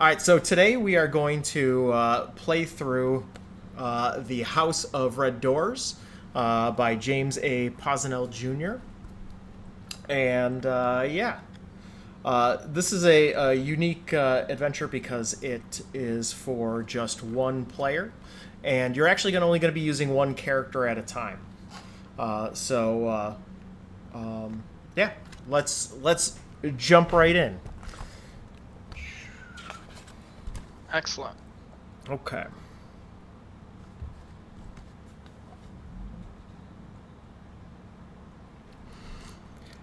All right, so today we are going to play through The House of Red Doors by James A Pozenel Jr. And this is a unique adventure because it is for just one player, and you're actually only going to be using one character at a time. Yeah, let's jump right in. Excellent. Okay.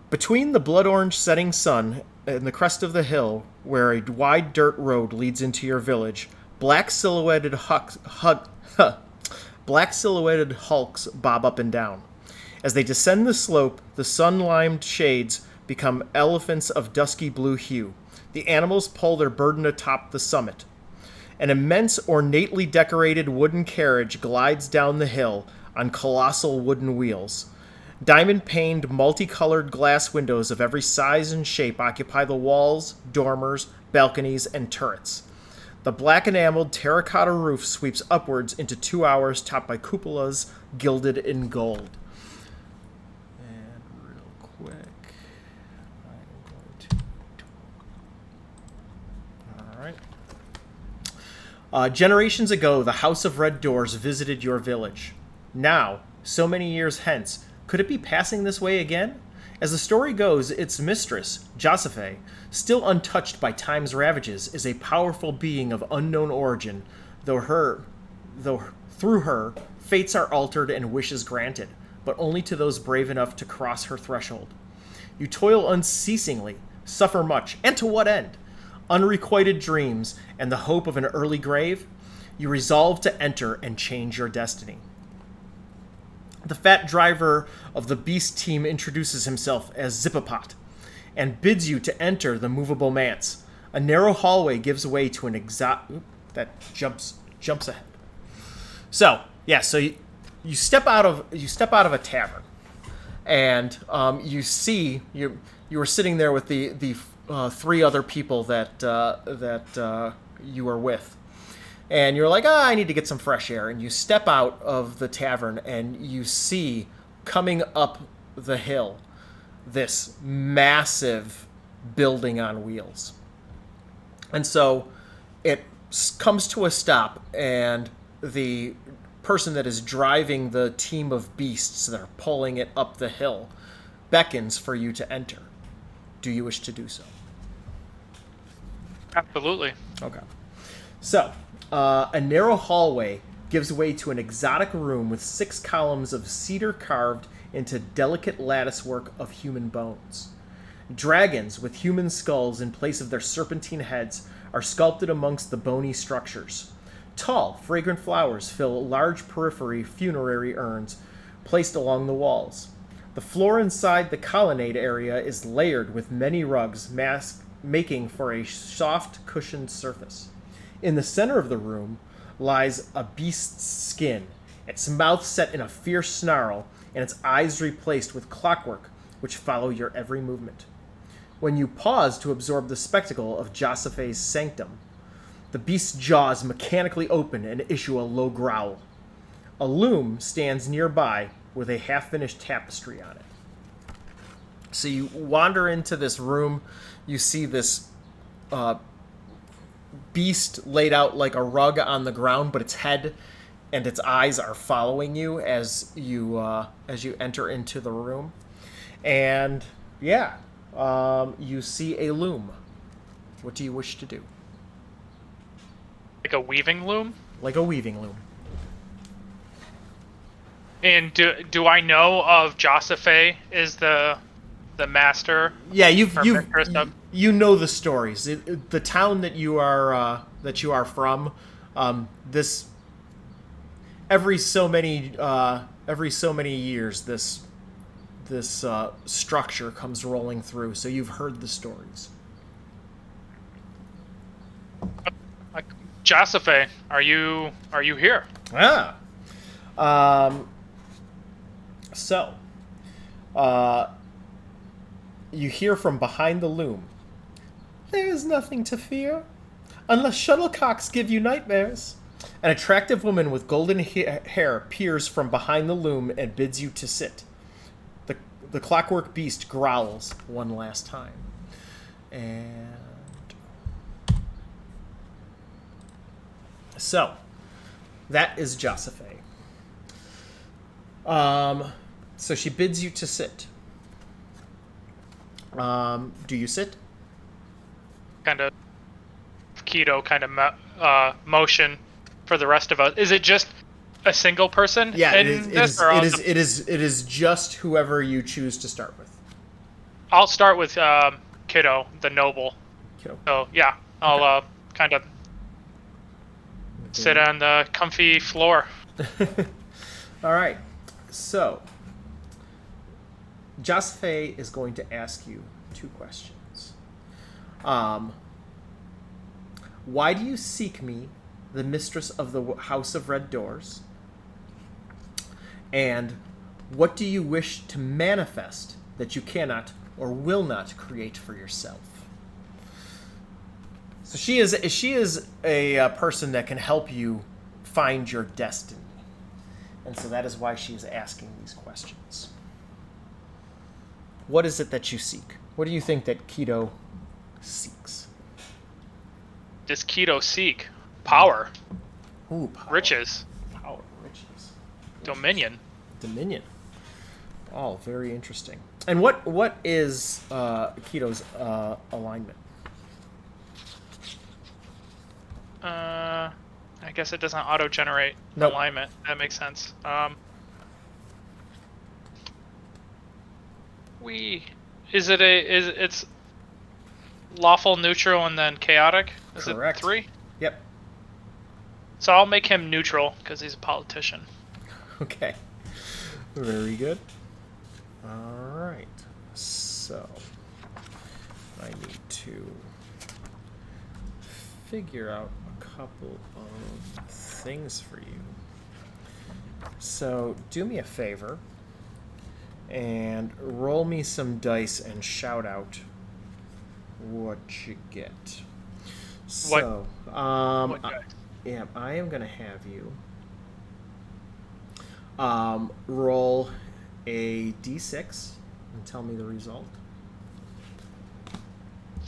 Between the blood orange setting sun and the crest of the hill, where a wide dirt road leads into your village, black silhouetted hulks bob up and down. As they descend the slope, the sun-limed shades become elephants of dusky blue hue. The animals pull their burden atop the summit. An immense, ornately decorated wooden carriage glides down the hill on colossal wooden wheels. Diamond-paned, multicolored glass windows of every size and shape occupy the walls, dormers, balconies, and turrets. The black enameled terracotta roof sweeps upwards into 2 hours topped by cupolas gilded in gold. And real quick, I'm going to... All right. Generations ago, the House of Red Doors visited your village. Now, so many years hence, could it be passing this way again? As the story goes, its mistress, Josephe, still untouched by time's ravages, is a powerful being of unknown origin, though through her, fates are altered and wishes granted, but only to those brave enough to cross her threshold. You toil unceasingly, suffer much, and to what end? Unrequited dreams, and the hope of an early grave, you resolve to enter and change your destiny. The fat driver of the beast team introduces himself as Zippopot and bids you to enter the movable manse. A narrow hallway gives way to an that jumps ahead. So you step out of a tavern, and you see you were sitting there with the three other people that you were with. And you're like, I need to get some fresh air. And you step out of the tavern and you see coming up the hill this massive building on wheels. And so it comes to a stop, and the person that is driving the team of beasts that are pulling it up the hill beckons for you to enter. Do you wish to do so? Absolutely. Okay. So, a narrow hallway gives way to an exotic room with 6 columns of cedar carved into delicate latticework of human bones. Dragons with human skulls in place of their serpentine heads are sculpted amongst the bony structures. Tall, fragrant flowers fill large periphery funerary urns placed along the walls. The floor inside the colonnade area is layered with many rugs, making for a soft, cushioned surface. In the center of the room lies a beast's skin, its mouth set in a fierce snarl, and its eyes replaced with clockwork which follow your every movement. When you pause to absorb the spectacle of Josephe's sanctum, the beast's jaws mechanically open and issue a low growl. A loom stands nearby with a half-finished tapestry on it. So you wander into this room, you see this beast laid out like a rug on the ground, but its head and its eyes are following you as you enter into the room. And you see a loom. What do you wish to do? Like a weaving loom? Like a weaving loom. And do I know of Josephe is the master? Yeah, you know the stories. The town that you are from. This every so many years this structure comes rolling through. So you've heard the stories. Josephe, are you here? Ah. You hear from behind the loom. There is nothing to fear. Unless shuttlecocks give you nightmares. An attractive woman with golden hair peers from behind the loom and bids you to sit. The clockwork beast growls one last time. And so, that is Josephe. So she bids you to sit. Do you sit? Kind of keto kind of motion for the rest of us. Is it just a single person? Yeah, in it this, it is just whoever you choose to start with. I'll start with Kiddo, the noble. Kiddo. So yeah, I'll kind of sit on the comfy floor. All right. So, Josephe is going to ask you 2 questions. Why do you seek me, the mistress of the House of Red Doors? And what do you wish to manifest that you cannot or will not create for yourself? So she is a person that can help you find your destiny. And so that is why she is asking these questions. What is it that you seek? What do you think that Keto seeks? Does Keto seek power? Ooh, power. Riches. Power, riches. Dominion. Dominion. Oh, very interesting. And what is Keto's alignment? I guess it doesn't auto-generate alignment. That makes sense. It's lawful, neutral, and then chaotic? Is Correct. it 3? Yep. So I'll make him neutral because he's a politician. Okay. Very good. All right. So I need to figure out a couple of things for you. So do me a favor and roll me some dice and shout out what you get. So, What guy? yeah, I am going to have you roll a d6 and tell me the result.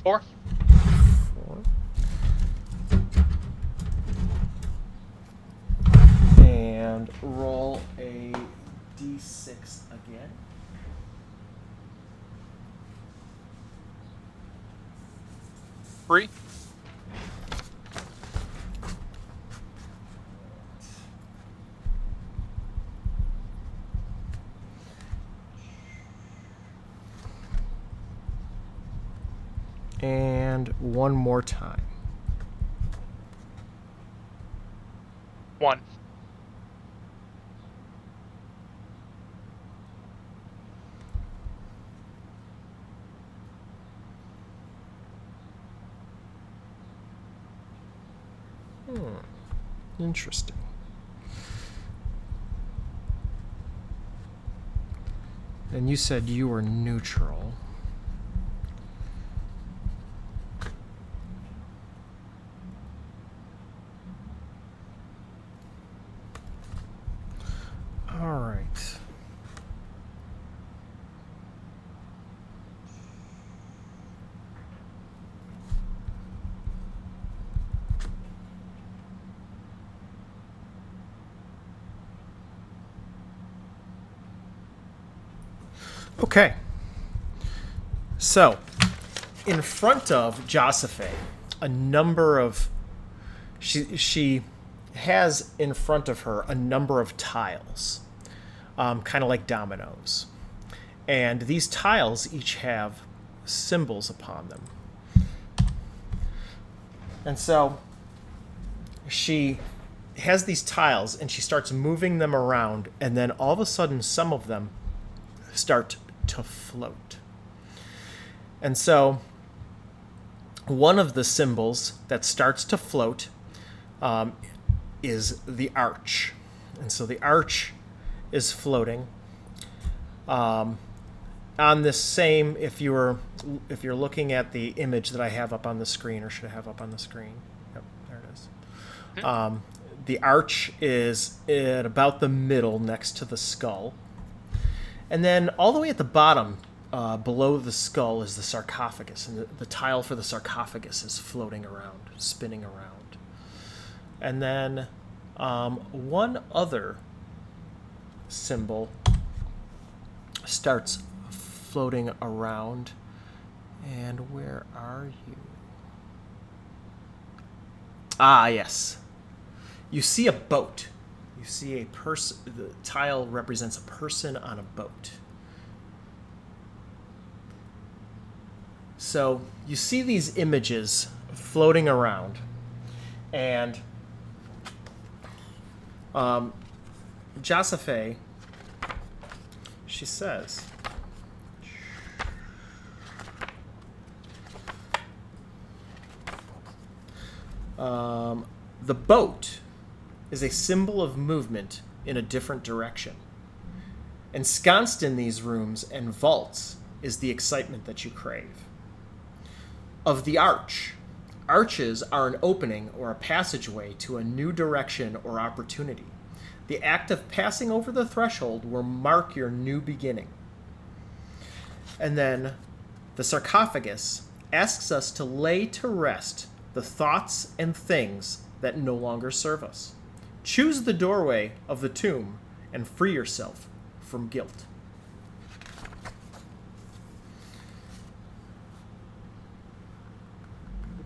4. 4. And roll a d6 again. 3. And one more time. 1. Interesting. And you said you were neutral. All right. Okay. So, in front of Josephe, a number of she has in front of her a number of tiles, kind of like dominoes, and these tiles each have symbols upon them. And so she has these tiles and she starts moving them around, and then all of a sudden some of them start to float. And so one of the symbols that starts to float is the arch. And so the arch is floating on this same, if you're looking at the image that I have up on the screen, or should I have up on the screen? The arch is at about the middle next to the skull. And then all the way at the bottom, below the skull, is the sarcophagus. And the tile for the sarcophagus is floating around, spinning around. And then one other symbol starts floating around. And where are you? Ah, yes. You see a boat. You see a person. The tile represents a person on a boat. So you see these images floating around, and Joseph, she says, the boat is a symbol of movement in a different direction. Ensconced in these rooms and vaults is the excitement that you crave. Of the arch, arches are an opening or a passageway to a new direction or opportunity. The act of passing over the threshold will mark your new beginning. And then the sarcophagus asks us to lay to rest the thoughts and things that no longer serve us. Choose the doorway of the tomb and free yourself from guilt.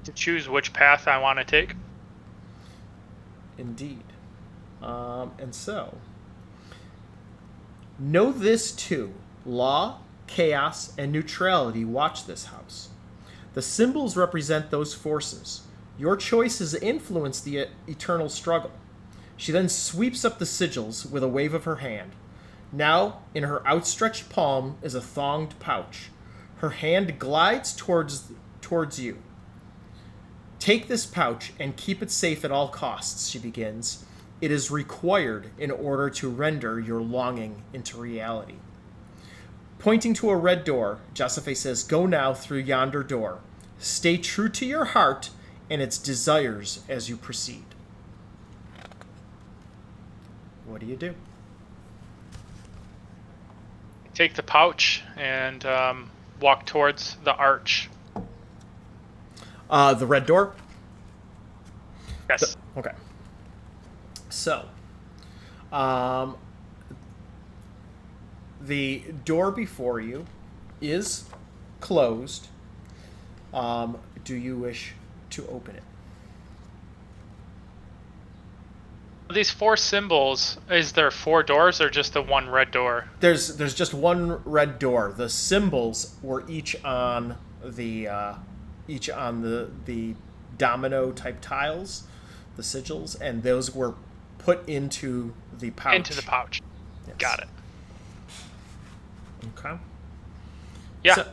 To choose which path I want to take. Indeed. And so, know this too. Law, chaos, and neutrality watch this house. The symbols represent those forces. Your choices influence the eternal struggle. She then sweeps up the sigils with a wave of her hand. Now, in her outstretched palm is a thonged pouch. Her hand glides towards you. Take this pouch and keep it safe at all costs, she begins. It is required in order to render your longing into reality. Pointing to a red door, Joseph says, go now through yonder door. Stay true to your heart and its desires as you proceed. What do you do? Take the pouch and walk towards the arch. The red door? Yes. Okay. So, the door before you is closed. Do you wish to open it? These four symbols, is there four doors or just the one red door? There's just one red door. The symbols were each on the domino type tiles, the sigils, and those were put into the pouch. Into the pouch. Yes. Got it. Okay. Yeah. So,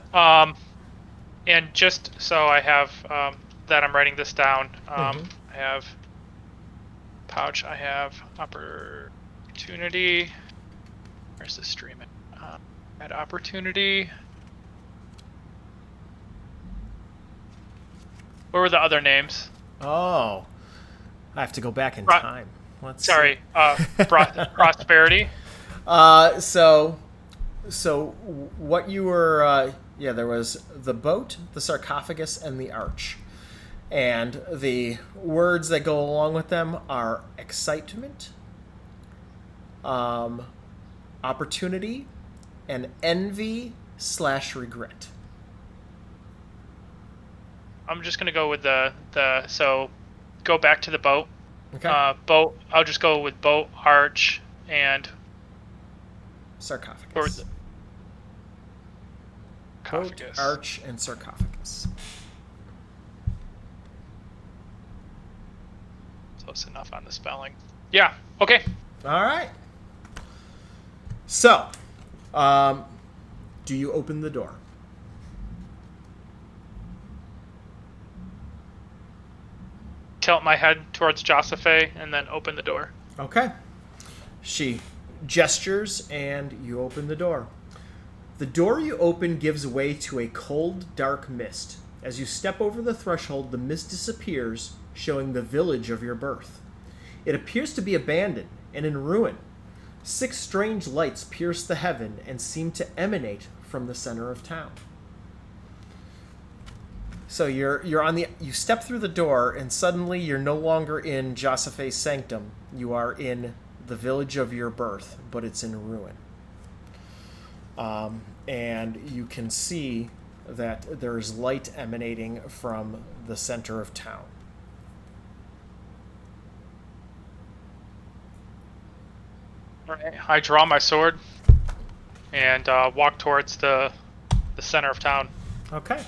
and just so I have that I'm writing this down, I have pouch, I have opportunity. Where's the stream? Add opportunity. What were the other names? Oh, I have to go back in time. Let's Sorry, prosperity. So what you were, there was the boat, the sarcophagus, and the arch. And the words that go along with them are excitement, opportunity, and envy/regret. I'm just going to go with so go back to the boat. Okay. Boat, I'll just go with boat, arch, and sarcophagus. Boat, arch, and sarcophagus. Close enough on the spelling. Yeah, okay. All right. So, do you open the door? Tilt my head towards Joseph and then open the door. Okay. She gestures and you open the door. The door you open gives way to a cold, dark mist. As you step over the threshold, the mist disappears, showing the village of your birth. It appears to be abandoned and in ruin. 6 strange lights pierce the heaven and seem to emanate from the center of town. So you're on the you step through the door and suddenly you're no longer in Joseph's sanctum. You are in the village of your birth, but it's in ruin. And you can see that there's light emanating from the center of town. I draw my sword and walk towards the center of town. Okay.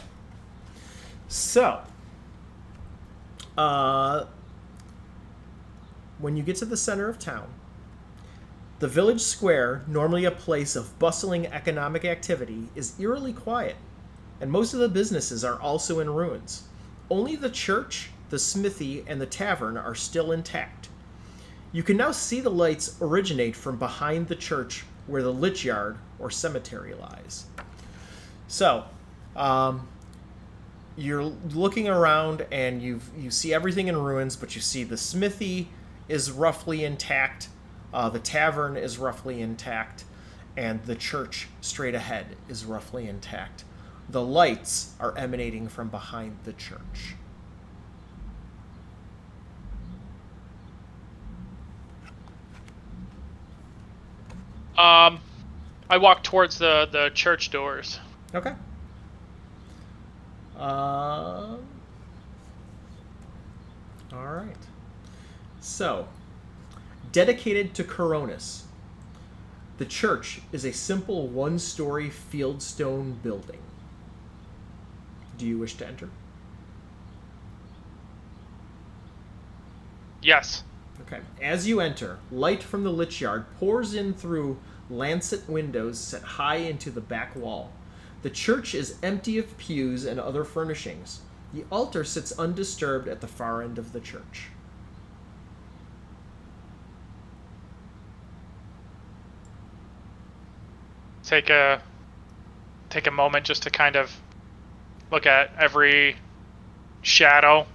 So, when you get to the center of town, the village square, normally a place of bustling economic activity, is eerily quiet, and most of the businesses are also in ruins. Only the church, the smithy, and the tavern are still intact. You can now see the lights originate from behind the church where the lich yard or cemetery lies. So, you're looking around and you see everything in ruins, but you see the smithy is roughly intact, the tavern is roughly intact, and the church straight ahead is roughly intact. The lights are emanating from behind the church. I walk towards the church doors. Okay. All right. So, dedicated to Coronis, the church is a simple one-story fieldstone building. Do you wish to enter? Yes. Okay. As you enter, light from the lich yard pours in through lancet windows set high into the back wall. The church is empty of pews and other furnishings. The altar sits undisturbed at the far end of the church. Take a moment just to kind of look at every shadow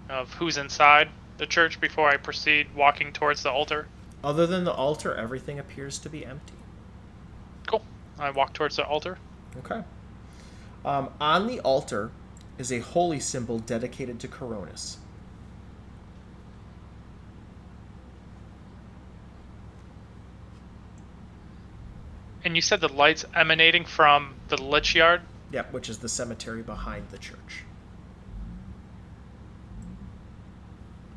of who's inside the church before I proceed walking towards the altar. Other than the altar, everything appears to be empty. Cool. I walk towards the altar. Okay. On the altar is a holy symbol dedicated to Coronis. And you said the lights emanating from the lich yard? Yep, which is the cemetery behind the church.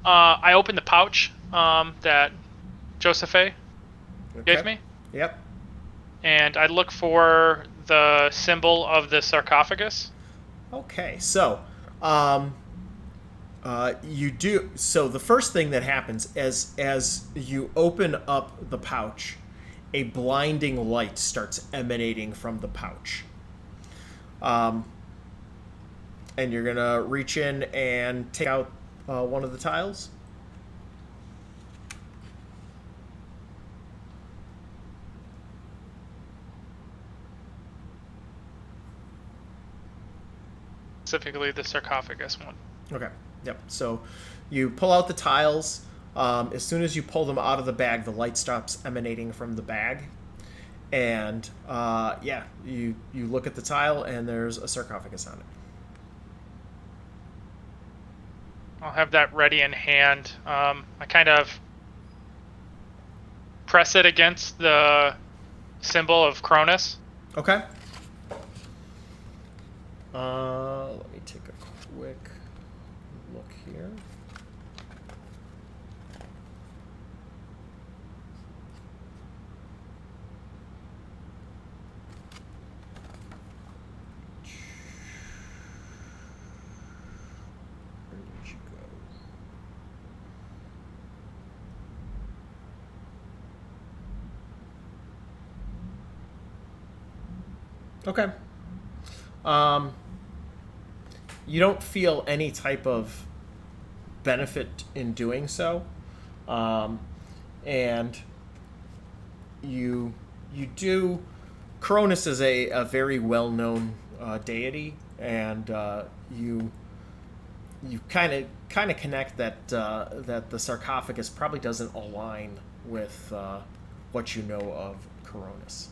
I open the pouch that Joseph gave me. Yep. And I look for the symbol of the sarcophagus. Okay, so you do. So the first thing that happens as you open up the pouch, a blinding light starts emanating from the pouch. And you're gonna reach in and take out one of the tiles. Specifically the sarcophagus one. Okay. Yep. So you pull out the tiles. As soon as you pull them out of the bag, the light stops emanating from the bag. And you look at the tile and there's a sarcophagus on it. I'll have that ready in hand. I kind of press it against the symbol of Cronus. Okay. Let me take a quick look here. Where did you go? Okay. You don't feel any type of benefit in doing so, and you do. Cronus is a very well-known deity, and you you kind of connect that that the sarcophagus probably doesn't align with what you know of Coronis.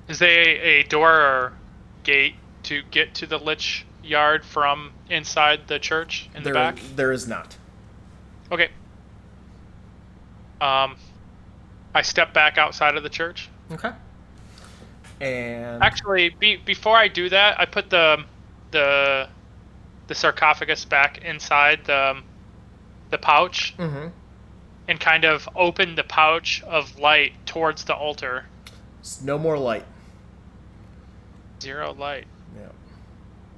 Is there a door or gate to get to the Lich Yard from inside the church in the back? There is not. Okay. I step back outside of the church. Okay. And Actually, before I do that, I put the sarcophagus back inside the pouch, mm-hmm. and kind of open the pouch of light towards the altar. No more light. 0 light. Yeah.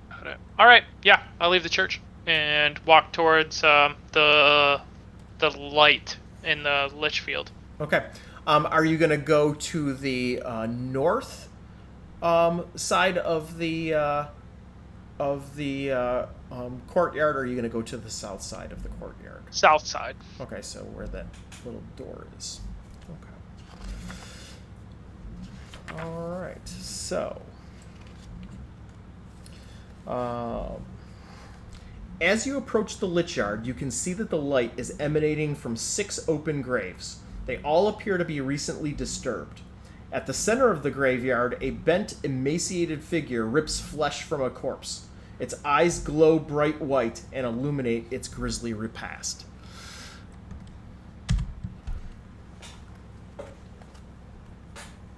Got it. All right. Yeah, I'll leave the church and walk towards the light in the lich field. Okay. Are you going to go to the north side of the courtyard, or are you going to go to the south side of the courtyard? South side. Okay, so where that little door is. Okay. All right. So, as you approach the lich yard, you can see that the light is emanating from 6 open graves. They all appear to be recently disturbed. At the center of the graveyard, a bent, emaciated figure rips flesh from a corpse. Its eyes glow bright white and illuminate its grisly repast.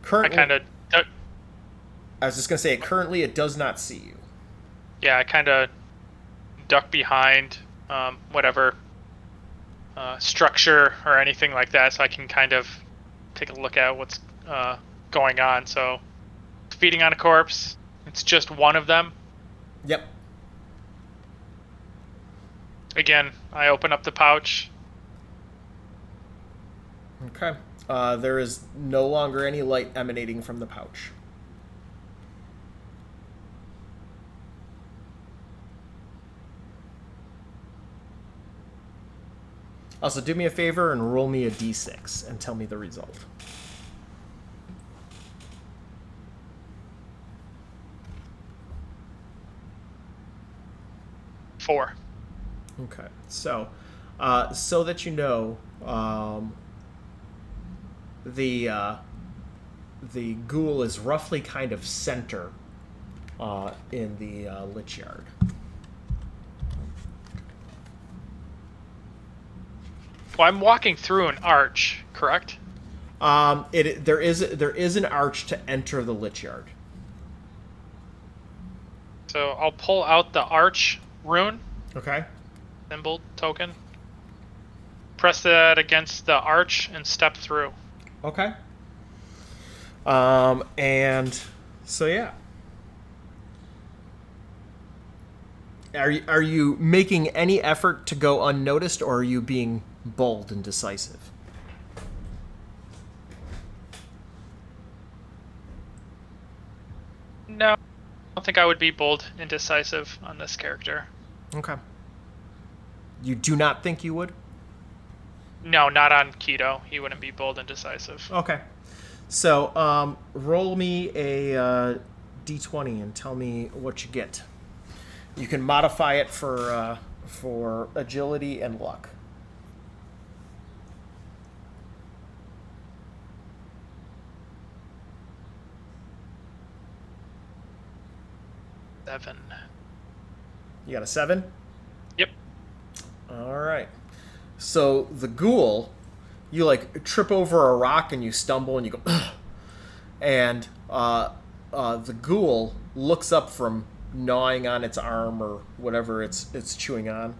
Currently, I was just going to say, currently it does not see you. Yeah, I kind of duck behind whatever structure or anything like that, so I can kind of take a look at what's going on. So, feeding on a corpse, it's just one of them. Yep. Again, I open up the pouch. Okay. There is no longer any light emanating from the pouch. Also, do me a favor and roll me a d6 and tell me the result. Four. Okay. So, so that you know, the ghoul is roughly kind of center in the lich yard. Well, I'm walking through an arch, correct? There is an arch to enter the lich yard. So I'll pull out the arch rune. Okay. Symbol token. Press that against the arch and step through. Okay. And so yeah. Are you making any effort to go unnoticed, or are you being bold and decisive? No, I don't think I would be bold and decisive on this character. Okay. You do not think you would? No, not on Keto. He wouldn't be bold and decisive. Okay. So, roll me a d20 and tell me what you get. You can modify it for agility and luck. Seven. You got a 7? Yep. All right. So the ghoul, you like trip over a rock and you stumble and you go, ugh. And the ghoul looks up from gnawing on its arm or whatever it's chewing on,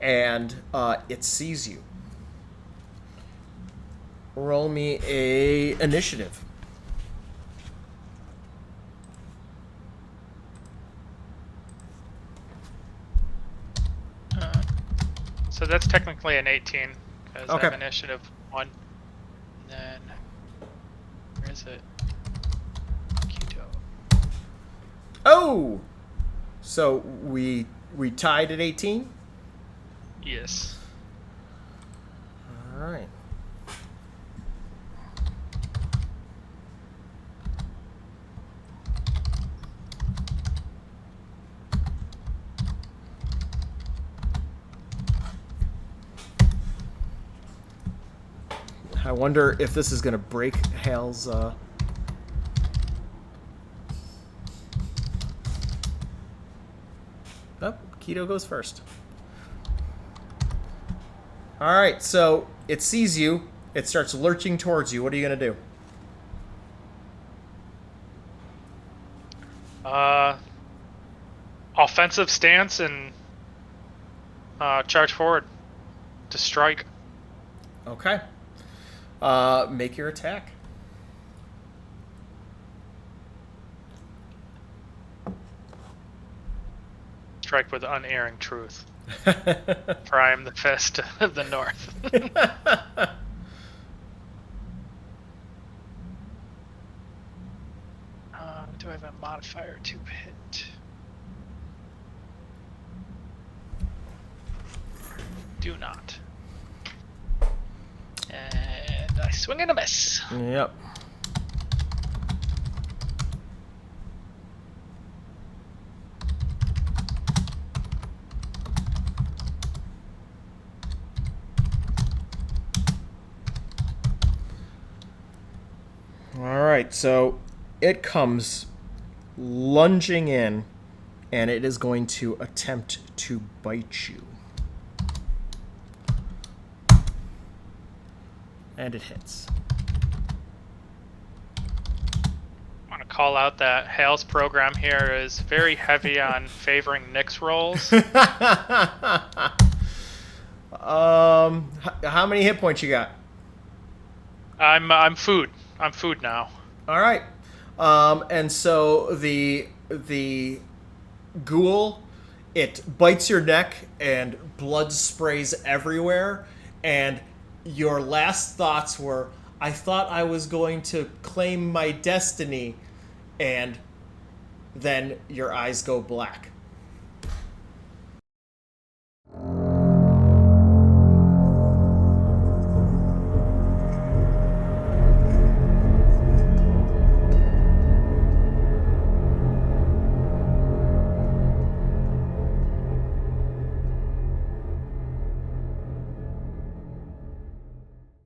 and it sees you. Roll me a initiative. So that's technically an 18, because Okay. I have initiative 1. And then, where is it? Keto. Oh! So we tied at 18? Yes. All right. I wonder if this is going to break Hal's... Oh, Keto goes first. All right, so it sees you. It starts lurching towards you. What are you going to do? Offensive stance and charge forward to strike. Okay. Make your attack. Strike with unerring truth. For I am the fist of the north. Do I have a modifier to hit? Do not. And I swing and a miss. Yep. All right, so it comes lunging in, and it is going to attempt to bite you. And it hits. I want to call out that Hale's program here is very heavy on favoring Nick's rolls. How many hit points you got? I'm food. I'm food now. All right. And so the ghoul, it bites your neck and blood sprays everywhere, and your last thoughts were, I thought I was going to claim my destiny, and then your eyes go black.